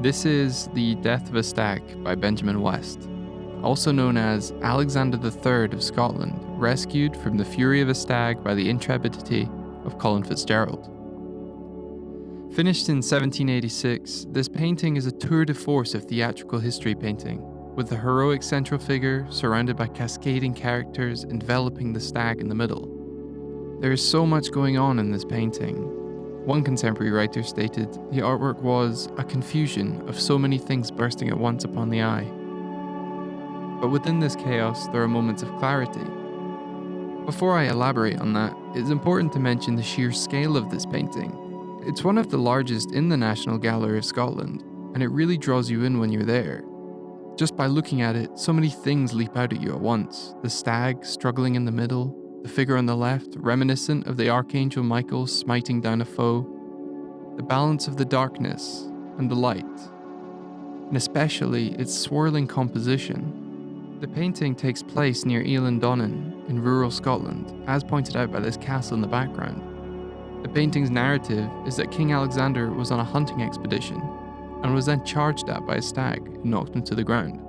This is The Death of a Stag by Benjamin West, also known as Alexander III of Scotland, rescued from the fury of a stag by the intrepidity of Colin Fitzgerald. Finished in 1786, this painting is a tour de force of theatrical history painting, with the heroic central figure surrounded by cascading characters enveloping the stag in the middle. There is so much going on in this painting. One contemporary writer stated the artwork was a confusion of so many things bursting at once upon the eye. But within this chaos, there are moments of clarity. Before I elaborate on that, it's important to mention the sheer scale of this painting. It's one of the largest in the National Gallery of Scotland, and it really draws you in when you're there. Just by looking at it, so many things leap out at you at once. The stag struggling in the middle, the figure on the left, reminiscent of the Archangel Michael smiting down a foe, the balance of the darkness and the light, and especially its swirling composition. The painting takes place near Donnan in rural Scotland, as pointed out by this castle in the background. The painting's narrative is that King Alexander was on a hunting expedition and was then charged at by a stag who knocked him to the ground.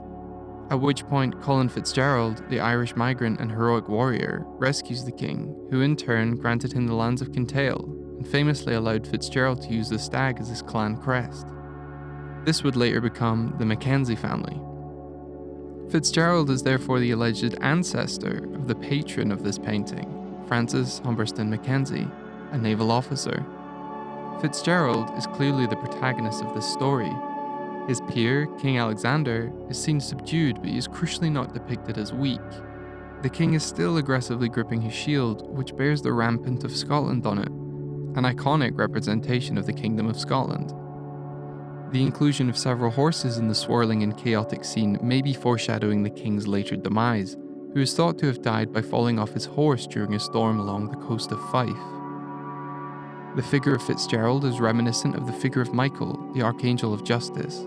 At which point, Colin Fitzgerald, the Irish migrant and heroic warrior, rescues the king, who in turn granted him the lands of Kintail, and famously allowed Fitzgerald to use the stag as his clan crest. This would later become the Mackenzie family. Fitzgerald is therefore the alleged ancestor of the patron of this painting, Francis Humberston Mackenzie, a naval officer. Fitzgerald is clearly the protagonist of this story. His peer, King Alexander, is seen subdued, but he is crucially not depicted as weak. The king is still aggressively gripping his shield, which bears the rampant of Scotland on it, an iconic representation of the Kingdom of Scotland. The inclusion of several horses in the swirling and chaotic scene may be foreshadowing the king's later demise, who is thought to have died by falling off his horse during a storm along the coast of Fife. The figure of Fitzgerald is reminiscent of the figure of Michael, the Archangel of Justice.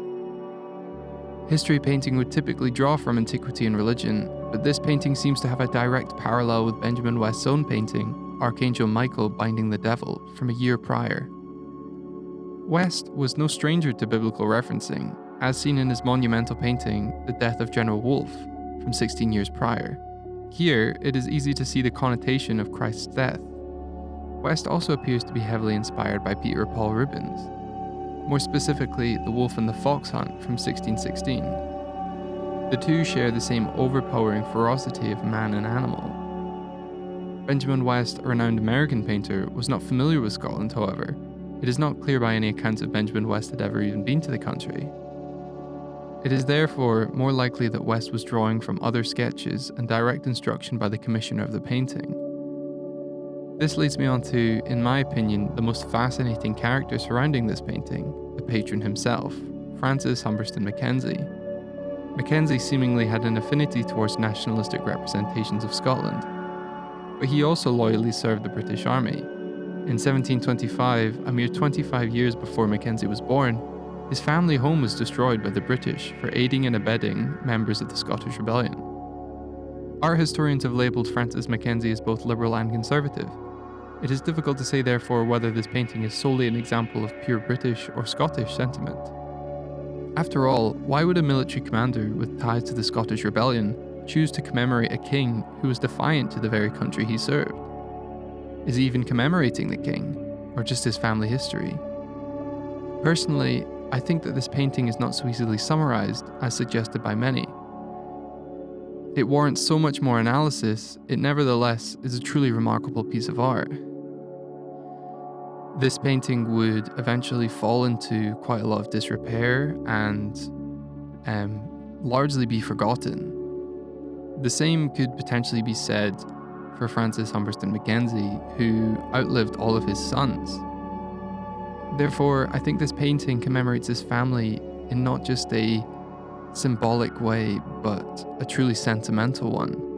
History painting would typically draw from antiquity and religion, but this painting seems to have a direct parallel with Benjamin West's own painting, Archangel Michael Binding the Devil, from a year prior. West was no stranger to biblical referencing, as seen in his monumental painting, The Death of General Wolfe, from 16 years prior. Here, it is easy to see the connotation of Christ's death. West also appears to be heavily inspired by Peter Paul Rubens, more specifically The Wolf and the Fox Hunt from 1616. The two share the same overpowering ferocity of man and animal. Benjamin West, a renowned American painter, was not familiar with Scotland, however. It is not clear by any accounts if Benjamin West had ever even been to the country. It is therefore more likely that West was drawing from other sketches and direct instruction by the commissioner of the painting. This leads me on to, in my opinion, the most fascinating character surrounding this painting, the patron himself, Francis Humberston Mackenzie. Mackenzie seemingly had an affinity towards nationalistic representations of Scotland, but he also loyally served the British Army. In 1725, a mere 25 years before Mackenzie was born, his family home was destroyed by the British for aiding and abetting members of the Scottish Rebellion. Art historians have labelled Francis Mackenzie as both liberal and conservative. It is difficult to say, therefore, whether this painting is solely an example of pure British or Scottish sentiment. After all, why would a military commander with ties to the Scottish Rebellion choose to commemorate a king who was defiant to the very country he served? Is he even commemorating the king, or just his family history? Personally, I think that this painting is not so easily summarised as suggested by many. It warrants so much more analysis, it nevertheless is a truly remarkable piece of art. This painting would eventually fall into quite a lot of disrepair and largely be forgotten. The same could potentially be said for Francis Humberston Mackenzie, who outlived all of his sons. Therefore, I think this painting commemorates his family in not just a symbolic way, but a truly sentimental one.